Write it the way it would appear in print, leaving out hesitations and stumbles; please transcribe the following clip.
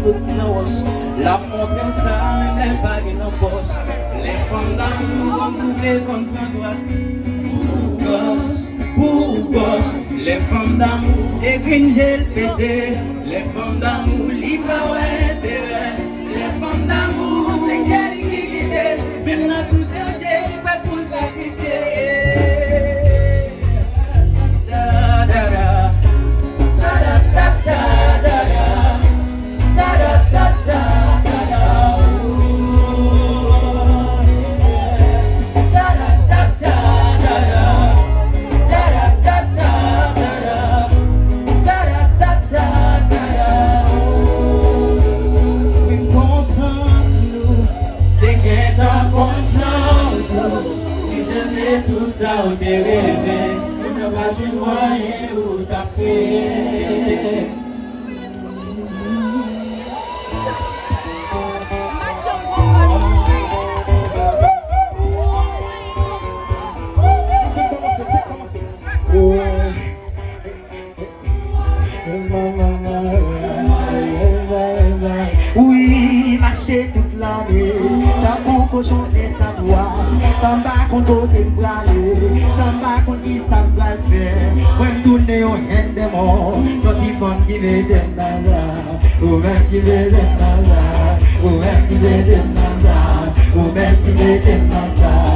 sorti dans roche. La montre ça, même les bagues dans poche. Les femmes d'amour, comme les femmes droite. Pour gauche, les femmes d'amour, les gringels pétés. Les femmes d'amour, livrent ouais intérêt. Les femmes d'amour, c'est qu'elle qui guide. Maintenant tout changé, pas tout sacrifier. Tout ça au dérivé, on n'a pas de moyen où taper. Oui, marcher toute l'année, ta pour cochon c'est ta toi. Samba qu'on doit te braler, samba qu'on dit ça va le faire. Quand tourner au hand de mort, sorti femme qui veut de naza, ou même qui veut de naza, ou même qui veut de naza, ou même qui veut de naza.